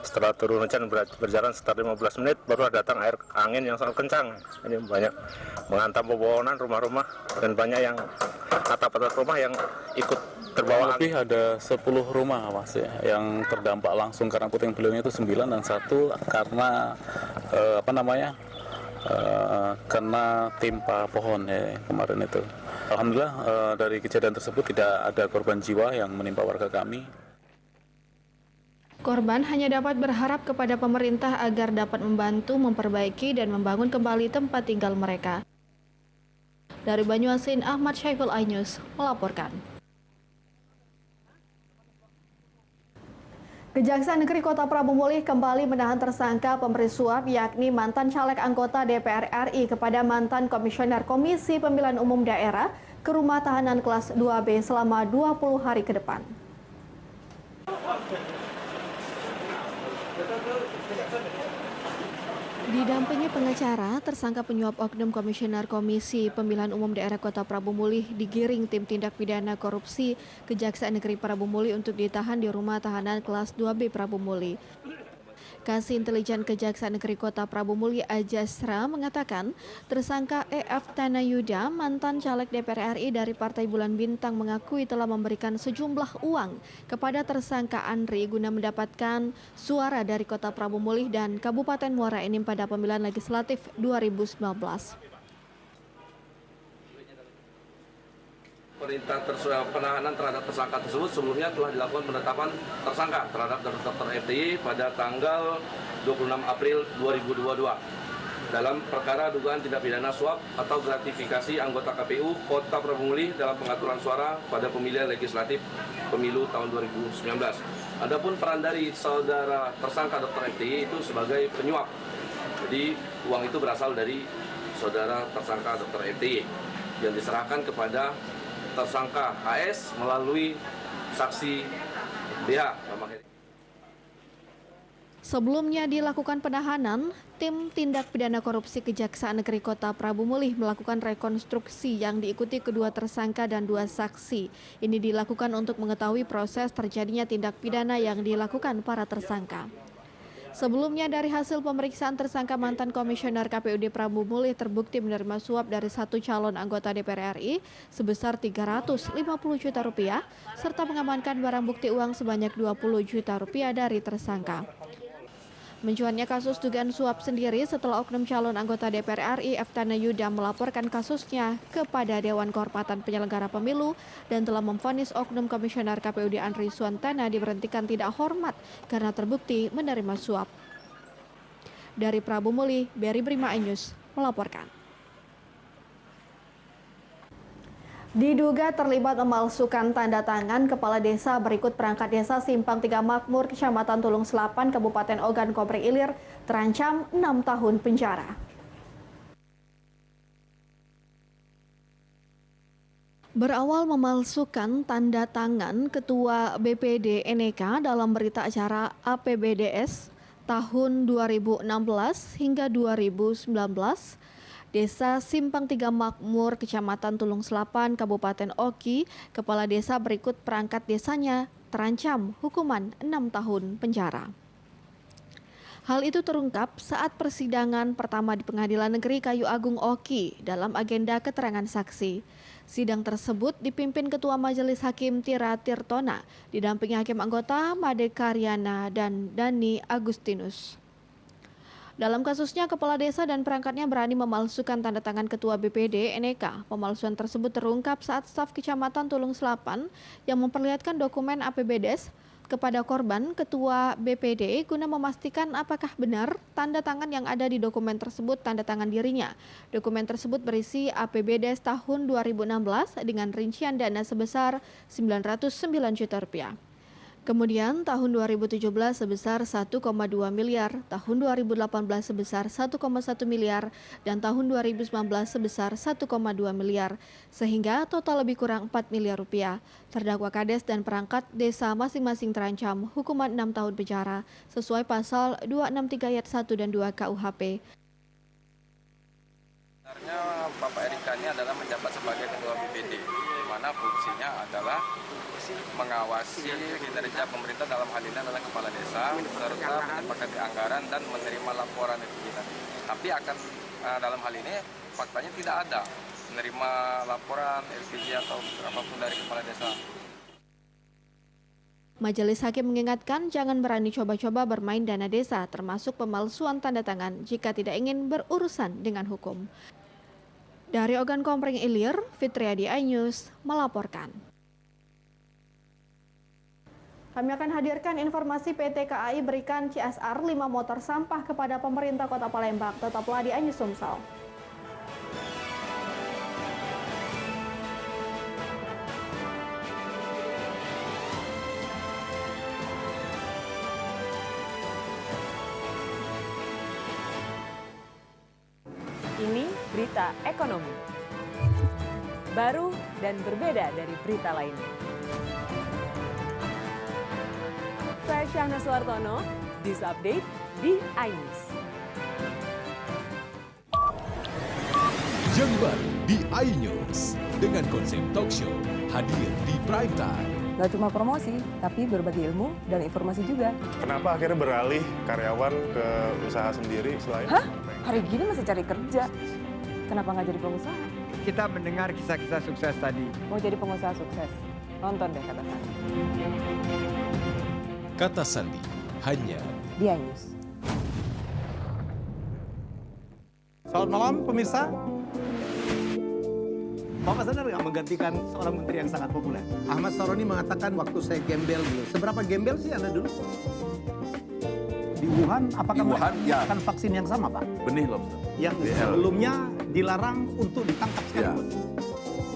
Setelah turun hujan berjalan sekitar 15 menit baru datang air angin yang sangat kencang. Ini banyak menghantam pepohonan, rumah-rumah, dan banyak yang atap-atap rumah yang ikut terbawa. Lebih ada 10 rumah Mas ya, yang terdampak langsung karena puting beliung itu 9 dan 1 karena kena timpa pohon ya kemarin itu. Alhamdulillah dari kejadian tersebut tidak ada korban jiwa yang menimpa warga kami. Korban hanya dapat berharap kepada pemerintah agar dapat membantu memperbaiki dan membangun kembali tempat tinggal mereka. Dari Banyuasin, Ahmad Syaiful iNews melaporkan. Kejaksaan Negeri Kota Prabu Muli kembali menahan tersangka pemberi suap yakni mantan caleg anggota DPR RI kepada mantan komisioner Komisi Pemilihan Umum Daerah ke rumah tahanan kelas 2B selama 20 hari ke depan. Didampingi pengacara, tersangka penyuap oknum komisioner Komisi Pemilihan Umum Daerah Kota Prabu Muli digiring tim tindak pidana korupsi Kejaksaan Negeri Prabu Muli untuk ditahan di rumah tahanan kelas 2B Prabu Muli. Kasih Intelijen Kejaksaan Negeri Kota Prabu Muli Ajasra mengatakan tersangka EF Tanayuda, mantan caleg DPR RI dari Partai Bulan Bintang, mengakui telah memberikan sejumlah uang kepada tersangka Andri guna mendapatkan suara dari Kota Prabu Muli dan Kabupaten Muara Enim pada pemilihan legislatif 2019. Perintah penahanan terhadap tersangka tersebut sebelumnya telah dilakukan penetapan tersangka terhadap Dr. FDY pada tanggal 26 April 2022 dalam perkara dugaan tindak pidana suap atau gratifikasi anggota KPU Kota Prabu Muli dalam pengaturan suara pada pemilihan legislatif pemilu tahun 2019. Adapun peran dari saudara tersangka Dr. FDY itu sebagai penyuap. Jadi uang itu berasal dari saudara tersangka Dr. FDY yang diserahkan kepada tersangka AS melalui saksi BH. Sebelumnya dilakukan penahanan, tim tindak pidana korupsi Kejaksaan Negeri Kota Prabu Muli melakukan rekonstruksi yang diikuti kedua tersangka dan 2 saksi. Ini dilakukan untuk mengetahui proses terjadinya tindak pidana yang dilakukan para tersangka. Sebelumnya dari hasil pemeriksaan tersangka mantan komisioner KPUD Prabu Mulih terbukti menerima suap dari satu calon anggota DPR RI sebesar 350 juta rupiah serta mengamankan barang bukti uang sebanyak 20 juta rupiah dari tersangka. Mencuatnya kasus dugaan suap sendiri setelah oknum calon anggota DPR RI Eftana Yuda melaporkan kasusnya kepada Dewan Kehormatan Penyelenggara Pemilu dan telah memvonis oknum komisioner KPUD Andri Suantana diberhentikan tidak hormat karena terbukti menerima suap. Dari Prabu Mulih, Berry Brima iNews melaporkan. Diduga terlibat memalsukan tanda tangan kepala desa berikut perangkat desa Simpang 3 Makmur, Kecamatan Tulung Selapan, Kabupaten Ogan Komering Ilir terancam 6 tahun penjara. Berawal memalsukan tanda tangan Ketua BPD NEK dalam berita acara APBDS tahun 2016 hingga 2019, Desa Simpang 3 Makmur, Kecamatan Tulung Selapan, Kabupaten Oki, kepala desa berikut perangkat desanya terancam hukuman 6 tahun penjara. Hal itu terungkap saat persidangan pertama di Pengadilan Negeri Kayu Agung Oki dalam agenda keterangan saksi. Sidang tersebut dipimpin Ketua Majelis Hakim Tira Tirtona, didampingi Hakim Anggota Made Karyana dan Dani Agustinus. Dalam kasusnya, kepala desa dan perangkatnya berani memalsukan tanda tangan Ketua BPD NEK. Pemalsuan tersebut terungkap saat staf Kecamatan Tulung Selapan yang memperlihatkan dokumen APBDes kepada korban Ketua BPD guna memastikan apakah benar tanda tangan yang ada di dokumen tersebut tanda tangan dirinya. Dokumen tersebut berisi APBDes tahun 2016 dengan rincian dana sebesar 909 juta rupiah. Kemudian tahun 2017 sebesar 1,2 miliar, tahun 2018 sebesar 1,1 miliar, dan tahun 2019 sebesar 1,2 miliar, sehingga total lebih kurang 4 miliar rupiah. Terdakwa Kades dan perangkat desa masing-masing terancam hukuman 6 tahun penjara sesuai pasal 263 ayat 1 dan 2 KUHP. Sebenarnya Bapak Erika ini adalah menjabat sebagai Ketua BPD, di mana fungsinya adalah mengawasi kinerja pemerintah dalam hal ini adalah kepala desa serta menyepakati anggaran dan menerima laporan LPG tadi. Tapi akan dalam hal ini faktanya tidak ada menerima laporan LPG atau apapun dari kepala desa. Majelis Hakim mengingatkan jangan berani coba-coba bermain dana desa termasuk pemalsuan tanda tangan jika tidak ingin berurusan dengan hukum. Dari Ogan Komering Ilir, Fitriadi iNews melaporkan. Kami akan hadirkan informasi PT KAI berikan CSR 5 motor sampah kepada pemerintah Kota Palembang. Tetaplah di iNews Sumsel. Ini berita ekonomi. Baru dan berbeda dari berita lainnya. Saya Syahna Suartono, This Update di iNews. Yang baru di iNews dengan konsep talk show hadir di prime time. Gak cuma promosi, tapi berbagi ilmu dan informasi juga. Kenapa akhirnya beralih karyawan ke usaha sendiri selain? Hah? Hari gini masih cari kerja. Kenapa nggak jadi pengusaha? Kita mendengar kisah-kisah sukses tadi. Mau jadi pengusaha sukses? Nonton deh Kata Sandi. Kata Sandi hanya di iNews. Selamat malam pemirsa. Bapak sadar nggak menggantikan seorang menteri yang sangat populer? Ahmad Saroni mengatakan waktu saya gembel dulu. Seberapa gembel sih Anda dulu? Di Wuhan, apakah melakukan vaksin yang sama, Pak? Benih lobster. Yang sebelumnya dilarang untuk ditangkap sekalipun.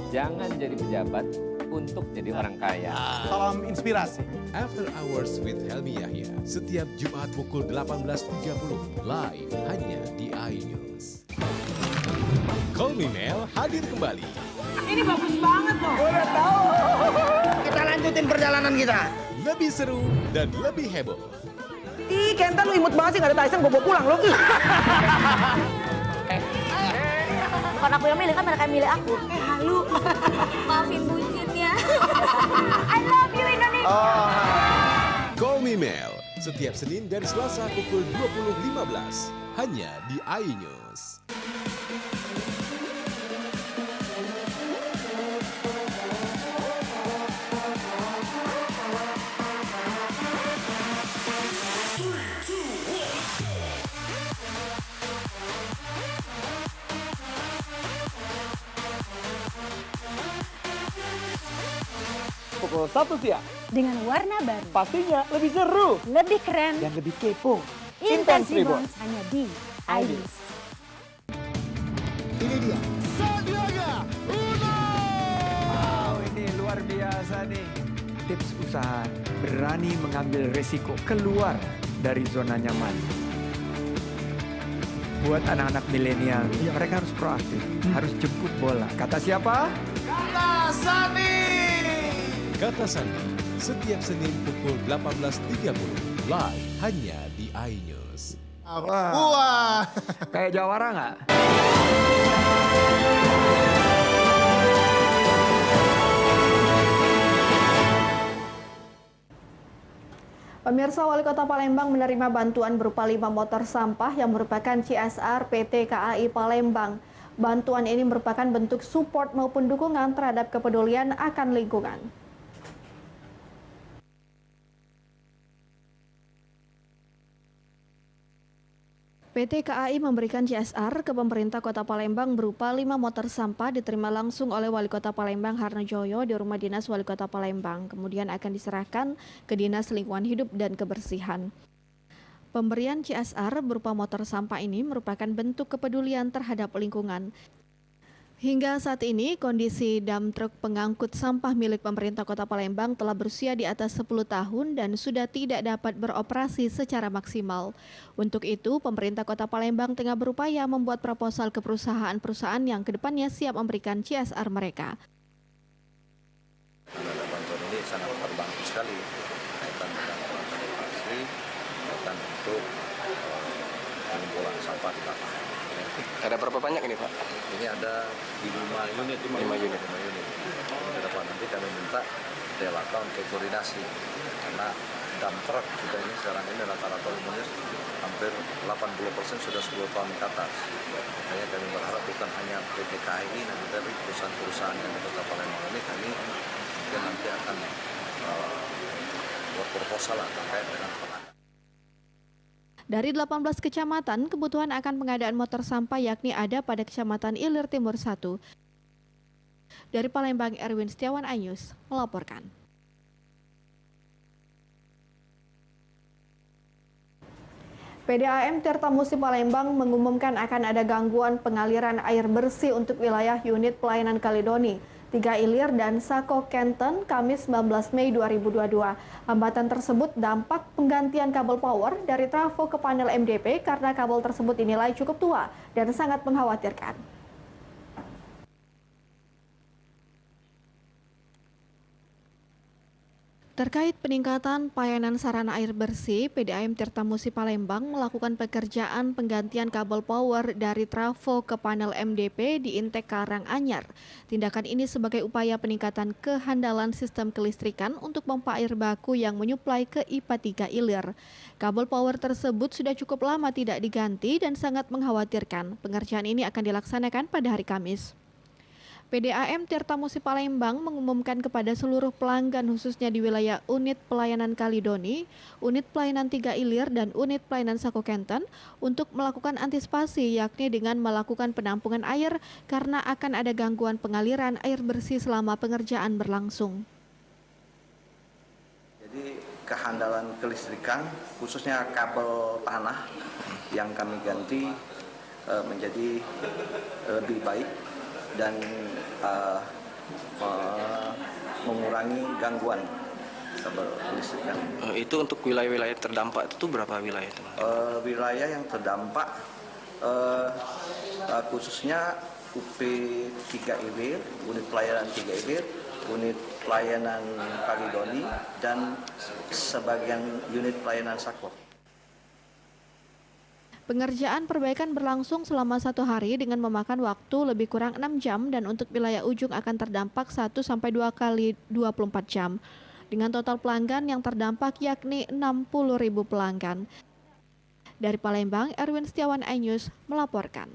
Jangan jadi pejabat untuk jadi orang kaya. Salam inspirasi. After Hours with Helmi Yahya setiap Jumat pukul 18.30 live hanya di iNews. Call Me Mel hadir kembali. Ini bagus banget loh. Udah tahu. Kita lanjutin perjalanan kita. Lebih seru dan lebih heboh. Ih, Kenta lu imut banget sih, gak ada Tyson, gue pulang lo. Bukan aku yang milih, kan mereka yang milih aku. Halu. Maafin bucinnya. I love you Indonesia. Call Me Mel setiap Senin dan Selasa pukul 20.15 hanya di iNews. Pukul 1 siang. Dengan warna baru. Pastinya lebih seru. Lebih keren. Dan lebih kepo. Intense Reborn hanya di iNews. Ini dia. Sandiaga Uno. Wow, ini luar biasa nih. Tips usaha, berani mengambil resiko, keluar dari zona nyaman. Buat anak-anak milenial, mereka harus proaktif, harus jemput bola. Kata siapa? Kata Sandi. Kata Sandi, setiap Senin pukul 18.30 live hanya di iNews. Wah. Kayak jawara nggak? Pemirsa, Wali Kota Palembang menerima bantuan berupa 5 motor sampah yang merupakan CSR PT KAI Palembang. Bantuan ini merupakan bentuk support maupun dukungan terhadap kepedulian akan lingkungan. PT KAI memberikan CSR ke pemerintah Kota Palembang berupa 5 motor sampah diterima langsung oleh Wali Kota Palembang Harnojoyo di Rumah Dinas Wali Kota Palembang. Kemudian akan diserahkan ke Dinas Lingkungan Hidup dan Kebersihan. Pemberian CSR berupa motor sampah ini merupakan bentuk kepedulian terhadap lingkungan. Hingga saat ini, kondisi dump truk pengangkut sampah milik pemerintah Kota Palembang telah berusia di atas 10 tahun dan sudah tidak dapat beroperasi secara maksimal. Untuk itu, pemerintah Kota Palembang tengah berupaya membuat proposal ke perusahaan-perusahaan yang kedepannya siap memberikan CSR mereka. Bantuan ini sangat terbantu sekali kaitan dengan transportasi, kaitan untuk pengumpulan sampah di lapangan. Ada berapa banyak ini, Pak? Ini ada di 5 unit. 5 unit. Ke depan nanti kami minta DLK untuk koordinasi karena dump truck kita ini sekarang ini rata-rata umurnya hampir 80% sudah 10 tahun ke atas. Makanya kami berharap bukan hanya PT KAI nanti tapi perusahaan-perusahaan yang di Kota Palembang ini kami nanti akan buat proposal terkait dengan pengadaan. Dari 18 kecamatan, kebutuhan akan pengadaan motor sampah yakni ada pada Kecamatan Ilir Timur 1. Dari Palembang, Erwin Setiawan, iNews melaporkan. PDAM Tirtamusi Palembang mengumumkan akan ada gangguan pengaliran air bersih untuk wilayah unit pelayanan Kaledoni, 3 Ilir dan Sako Kenten, Kamis 19 Mei 2022. Hambatan tersebut dampak penggantian kabel power dari trafo ke panel MDP karena kabel tersebut dinilai cukup tua dan sangat mengkhawatirkan. Terkait peningkatan pelayanan sarana air bersih, PDAM Tirtamusi Palembang melakukan pekerjaan penggantian kabel power dari trafo ke panel MDP di Intek Karanganyar. Tindakan ini sebagai upaya peningkatan kehandalan sistem kelistrikan untuk pompa air baku yang menyuplai ke IPA 3 Ilir. Kabel power tersebut sudah cukup lama tidak diganti dan sangat mengkhawatirkan. Pengerjaan ini akan dilaksanakan pada hari Kamis. PDAM Tirtamusi Palembang mengumumkan kepada seluruh pelanggan khususnya di wilayah unit pelayanan Kaledoni, unit pelayanan 3 Ilir dan unit pelayanan Sako Kenten untuk melakukan antisipasi yakni dengan melakukan penampungan air karena akan ada gangguan pengaliran air bersih selama pengerjaan berlangsung. Jadi kehandalan kelistrikan khususnya kabel tanah yang kami ganti menjadi lebih baik dan mengurangi gangguan kabel kelistrikan. Itu untuk wilayah-wilayah terdampak itu berapa wilayah itu? Wilayah yang terdampak khususnya UP 3 Ilir, unit pelayanan 3 Ilir, unit pelayanan Kaledoni dan sebagian unit pelayanan Sako. Pengerjaan perbaikan berlangsung selama 1 hari dengan memakan waktu lebih kurang 6 jam dan untuk wilayah ujung akan terdampak 1-2 kali 24 jam. dengan total pelanggan yang terdampak yakni 60.000 pelanggan. Dari Palembang, Erwin Setiawan, iNews melaporkan.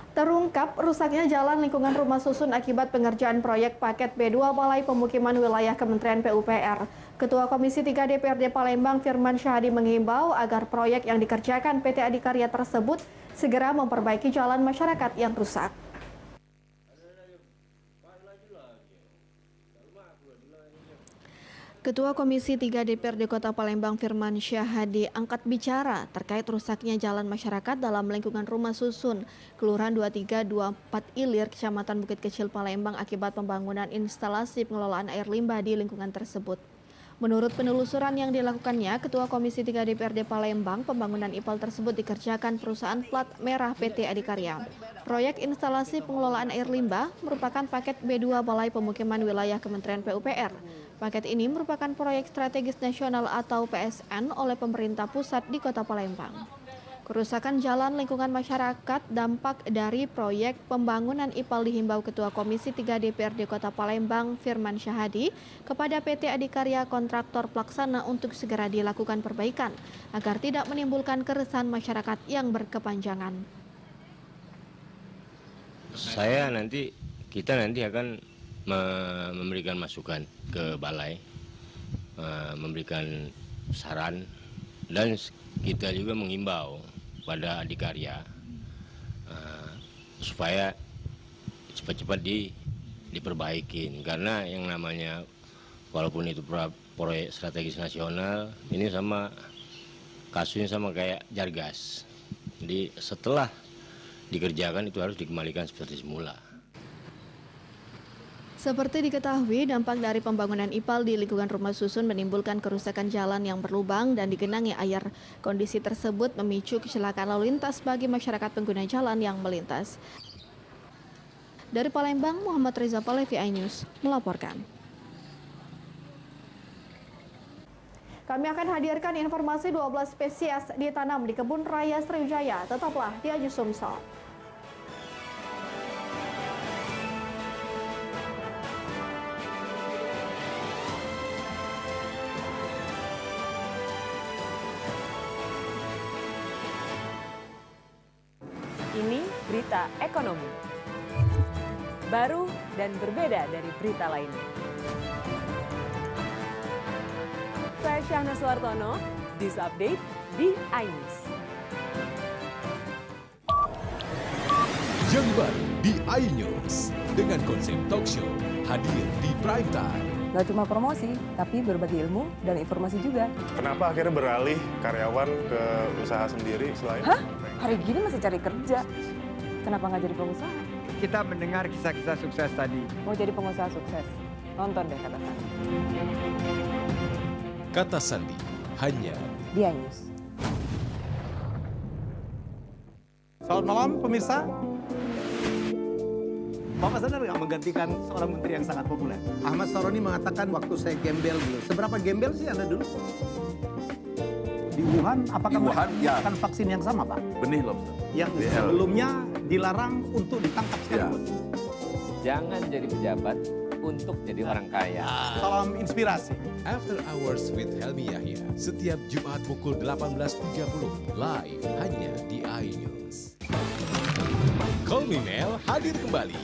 Terungkap rusaknya jalan lingkungan rumah susun akibat pengerjaan proyek paket B2 Balai Pemukiman Wilayah Kementerian PUPR. Ketua Komisi 3 DPRD Palembang Firman Syahadi menghimbau agar proyek yang dikerjakan PT Adikarya tersebut segera memperbaiki jalan masyarakat yang rusak. Ketua Komisi 3 DPRD Kota Palembang Firman Syahadi angkat bicara terkait rusaknya jalan masyarakat dalam lingkungan rumah susun Kelurahan 2324 Ilir, Kecamatan Bukit Kecil Palembang akibat pembangunan instalasi pengelolaan air limbah di lingkungan tersebut. Menurut penelusuran yang dilakukannya, Ketua Komisi 3 DPRD Palembang, pembangunan IPAL tersebut dikerjakan perusahaan plat merah PT Adikarya. Proyek instalasi pengelolaan air limbah merupakan paket B2 Balai Pemukiman Wilayah Kementerian PUPR. Paket ini merupakan proyek strategis nasional atau PSN oleh pemerintah pusat di Kota Palembang. Kerusakan jalan lingkungan masyarakat dampak dari proyek pembangunan IPAL dihimbau Ketua Komisi 3 DPRD Kota Palembang Firman Syahadi kepada PT Adikarya kontraktor pelaksana untuk segera dilakukan perbaikan agar tidak menimbulkan keresahan masyarakat yang berkepanjangan. Kita nanti akan memberikan masukan ke balai, memberikan saran, dan kita juga mengimbau pada Adikarya supaya cepat-cepat diperbaikin, karena yang namanya walaupun itu proyek strategis nasional, ini sama kasusnya sama kayak Jargas. Jadi setelah dikerjakan itu harus dikembalikan seperti semula. Seperti diketahui, dampak dari pembangunan IPAL di lingkungan rumah susun menimbulkan kerusakan jalan yang berlubang dan digenangi air. Kondisi tersebut memicu kecelakaan lalu lintas bagi masyarakat pengguna jalan yang melintas. Dari Palembang, Muhammad Reza Palevi, iNews melaporkan. Kami akan hadirkan informasi 12 spesies ditanam di Kebun Raya Sriwijaya. Tetaplah di iNews Sumsel. Ini berita ekonomi. Baru dan berbeda dari berita lainnya. Saya Syahna Suartono, This Update di iNews. Yang baru di iNews dengan konsep talk show hadir di prime time. Gak cuma promosi, tapi berbagi ilmu dan informasi juga. Kenapa akhirnya beralih karyawan ke usaha sendiri selain... Hah? Hari gini masih cari kerja. Kenapa nggak jadi pengusaha? Kita mendengar kisah-kisah sukses tadi. Mau jadi pengusaha sukses? Nonton deh Kata Sandi. Kata Sandi, hanya di iNews. Selamat malam pemirsa. Bapak sadar nggak menggantikan seorang menteri yang sangat populer? Ahmad Saroni mengatakan waktu saya gembel dulu. Seberapa gembel sih Anda dulu? Di Wuhan, apakah menggunakan vaksin yang sama, Pak? Benih lobster. Yang sebelumnya dilarang untuk ditangkap sekalipun. Jangan jadi pejabat untuk jadi orang kaya. Salam inspirasi. After Hours with Helmi Yahya setiap Jumat pukul 18.30 live hanya di iNews. Call Me Mel hadir kembali.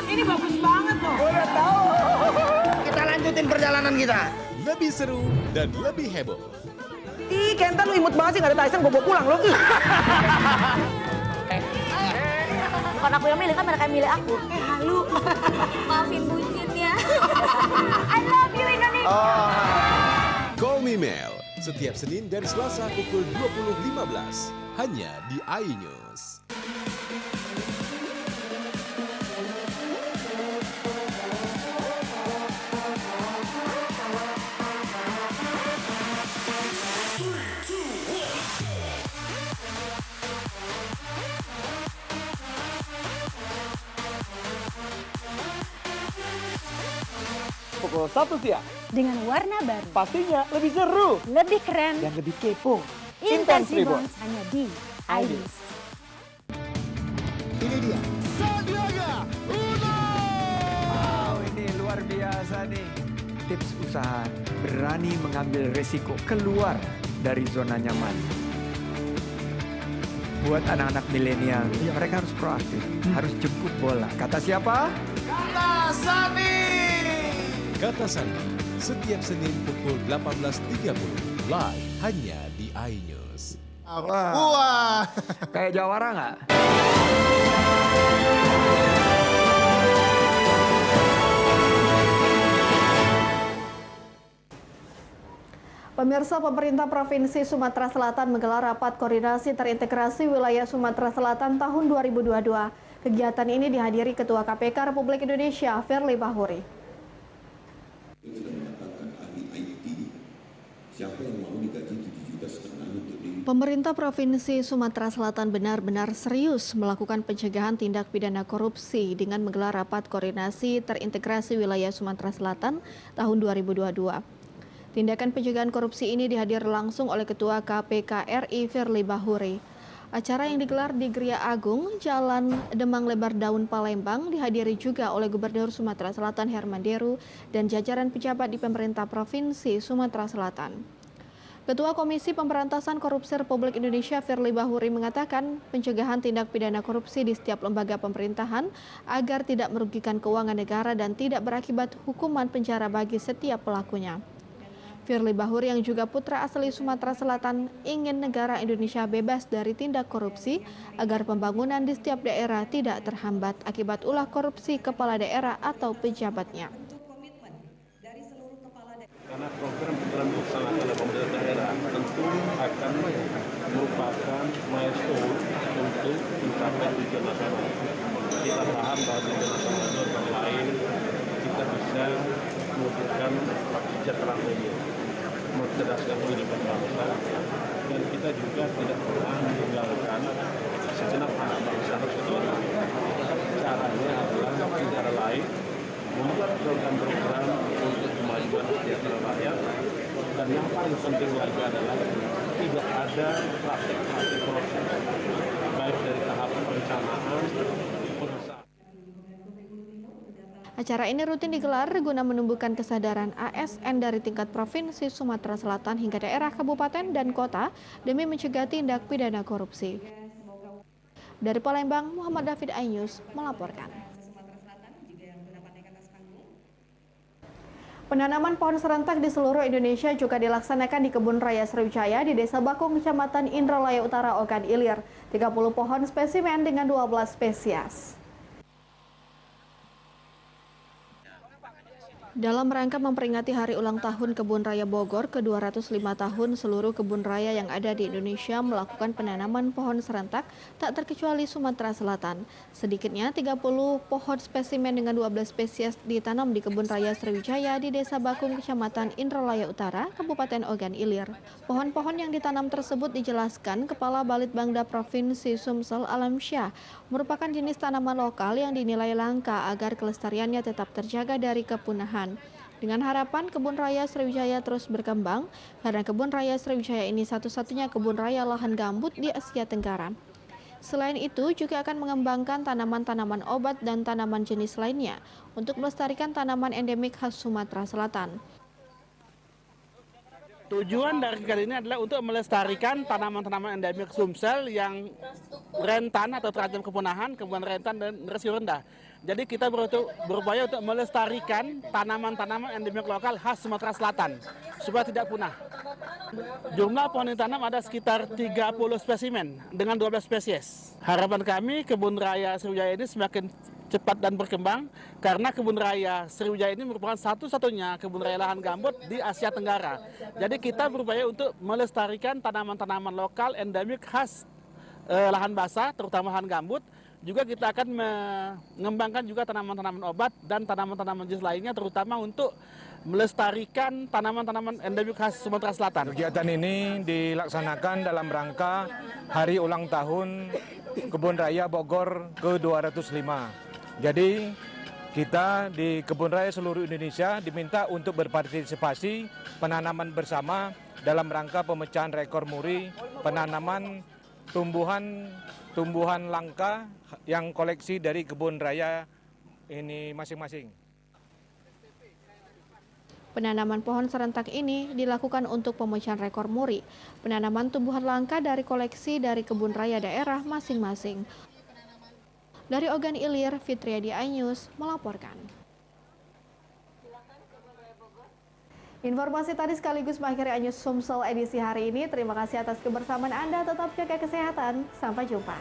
Ini bagus banget loh. Udah tahu. Kita lanjutin perjalanan kita. Lebih seru dan lebih heboh. Ih, Kenta lu imut banget sih, gak ada Tyson, gue bawa pulang lo. Bukan aku yang milih, kan mereka yang milih aku. Halu. Maafin bucin ya. I love you Indonesia. Call Me Mel setiap Senin dan Selasa pukul 20.15 hanya di iNews. Pukul 1 siang. Dengan warna baru. Pastinya lebih seru. Lebih keren. Dan lebih kepo. Intense Reborn hanya di iNews. Ini dia. Sandiaga Uno! Wow, ini luar biasa nih. Tips usaha, berani mengambil resiko, keluar dari zona nyaman. Buat anak-anak milenial, ya mereka harus proaktif, harus jemput bola. Kata siapa? Kata Sandi. Kata Sandi, setiap Senin pukul 18.30 live hanya di iNews. Wah. Kayak jawara nggak? Pemirsa, pemerintah Provinsi Sumatera Selatan menggelar rapat koordinasi terintegrasi wilayah Sumatera Selatan tahun 2022. Kegiatan ini dihadiri Ketua KPK Republik Indonesia, Firly Bahuri. Pemerintah Provinsi Sumatera Selatan benar-benar serius melakukan pencegahan tindak pidana korupsi dengan menggelar rapat koordinasi terintegrasi wilayah Sumatera Selatan tahun 2022. Tindakan pencegahan korupsi ini dihadir langsung oleh Ketua KPK RI Firly Bahuri. Acara yang digelar di Gria Agung, Jalan Demang Lebar Daun Palembang dihadiri juga oleh Gubernur Sumatera Selatan Herman Deru dan jajaran pejabat di pemerintah Provinsi Sumatera Selatan. Ketua Komisi Pemberantasan Korupsi Republik Indonesia Firly Bahuri mengatakan pencegahan tindak pidana korupsi di setiap lembaga pemerintahan agar tidak merugikan keuangan negara dan tidak berakibat hukuman penjara bagi setiap pelakunya. Firly Bahuri yang juga putra asli Sumatera Selatan ingin negara Indonesia bebas dari tindak korupsi agar pembangunan di setiap daerah tidak terhambat akibat ulah korupsi kepala daerah atau pejabatnya. Karena program-program dilaksanakan oleh pemerintah daerah tentu akan merupakan milestone untuk mencapai tujuan nasional. Kita paham bahwa tujuan nasional itu antara lain kita bisa mewujudkan kesejahteraan dunia, mencerdaskan kehidupan bangsa, dan kita juga tidak pernah meninggalkan segenap anak bangsa tersebut. Caranya adalah cara lain membuat program-program untuk kemajuan kesejahteraan rakyat, dan yang paling penting lagi adalah tidak ada praktik-praktik korupsi baik dari tahap perencanaan, pengusahaan. Acara ini rutin digelar guna menumbuhkan kesadaran ASN dari tingkat provinsi Sumatera Selatan hingga daerah, kabupaten, dan kota demi mencegah tindak pidana korupsi. Dari Palembang, Muhammad David, iNews melaporkan. Penanaman pohon serentak di seluruh Indonesia juga dilaksanakan di Kebun Raya Sriwijaya di Desa Bakung, Kecamatan Indralaya Utara, Ogan Ilir. 30 pohon spesimen dengan 12 spesies. Dalam rangka memperingati hari ulang tahun Kebun Raya Bogor ke-205 tahun, seluruh kebun raya yang ada di Indonesia melakukan penanaman pohon serentak tak terkecuali Sumatera Selatan. Sedikitnya 30 pohon spesimen dengan 12 spesies ditanam di Kebun Raya Sriwijaya di Desa Bakung, Kecamatan Indralaya Utara, Kabupaten Ogan Ilir. Pohon-pohon yang ditanam tersebut dijelaskan Kepala Balitbangda Provinsi Sumsel Alamsyah merupakan jenis tanaman lokal yang dinilai langka agar kelestariannya tetap terjaga dari kepunahan. Dengan harapan Kebun Raya Sriwijaya terus berkembang, karena Kebun Raya Sriwijaya ini satu-satunya kebun raya lahan gambut di Asia Tenggara. Selain itu, juga akan mengembangkan tanaman-tanaman obat dan tanaman jenis lainnya untuk melestarikan tanaman endemik khas Sumatera Selatan. Tujuan dari kegiatan ini adalah untuk melestarikan tanaman-tanaman endemik Sumsel yang rentan atau terancam kepunahan, kemudian rentan dan resiko rendah. Jadi kita berupaya untuk melestarikan tanaman-tanaman endemik lokal khas Sumatera Selatan supaya tidak punah. Jumlah pohon yang ditanam ada sekitar 30 spesimen dengan 12 spesies. Harapan kami Kebun Raya Sriwijaya ini semakin cepat dan berkembang karena Kebun Raya Sriwijaya ini merupakan satu-satunya kebun raya lahan gambut di Asia Tenggara. Jadi kita berupaya untuk melestarikan tanaman-tanaman lokal endemik khas lahan basah, terutama lahan gambut. Juga kita akan mengembangkan juga tanaman-tanaman obat dan tanaman-tanaman jenis lainnya, terutama untuk melestarikan tanaman-tanaman endemik khas Sumatera Selatan. Kegiatan ini dilaksanakan dalam rangka Hari Ulang Tahun Kebun Raya Bogor ke-205. Jadi kita di Kebun Raya seluruh Indonesia diminta untuk berpartisipasi penanaman bersama dalam rangka pemecahan rekor muri penanaman tumbuhan langka yang koleksi dari kebun raya ini masing-masing. Penanaman pohon serentak ini dilakukan untuk pemecahan rekor muri, penanaman tumbuhan langka dari koleksi dari kebun raya daerah masing-masing. Dari Ogan Ilir, Fitriadi iNews melaporkan. Informasi tadi sekaligus mengakhiri iNews Sumsel edisi hari ini. Terima kasih atas kebersamaan Anda. Tetap jaga kesehatan. Sampai jumpa.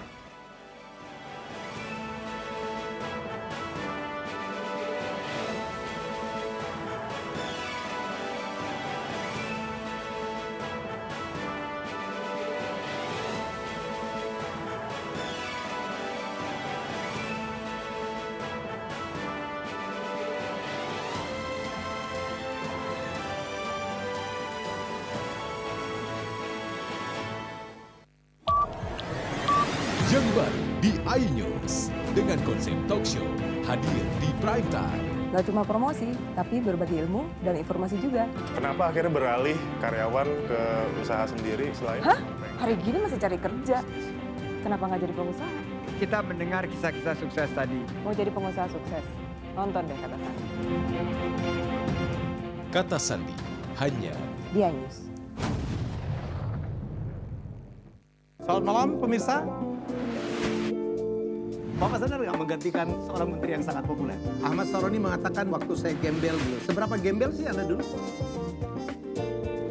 Yang baru di iNews dengan konsep talk show hadir di prime time. Gak cuma promosi, tapi berbagi ilmu dan informasi juga. Kenapa akhirnya beralih karyawan ke usaha sendiri selain? Hah? Hari gini masih cari kerja. Kenapa nggak jadi pengusaha? Kita mendengar kisah-kisah sukses tadi. Mau jadi pengusaha sukses? Nonton deh Kata Sandi. Kata Sandi hanya di iNews. Selamat malam pemirsa. Bapak sadar nggak menggantikan seorang menteri yang sangat populer? Ahmad Saroni mengatakan waktu saya gembel dulu. Seberapa gembel sih Anda dulu?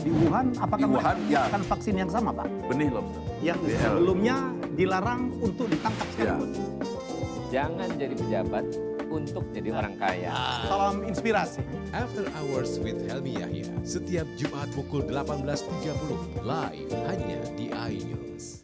Di Wuhan, apakah menggunakan vaksin yang sama, Pak? Benih lobster. Yang sebelumnya dilarang untuk ditangkap sekalipun. Jangan jadi pejabat untuk jadi orang kaya. Salam inspirasi. After Hours with Helmi Yahya setiap Jumat pukul 18.30 live hanya di iNews.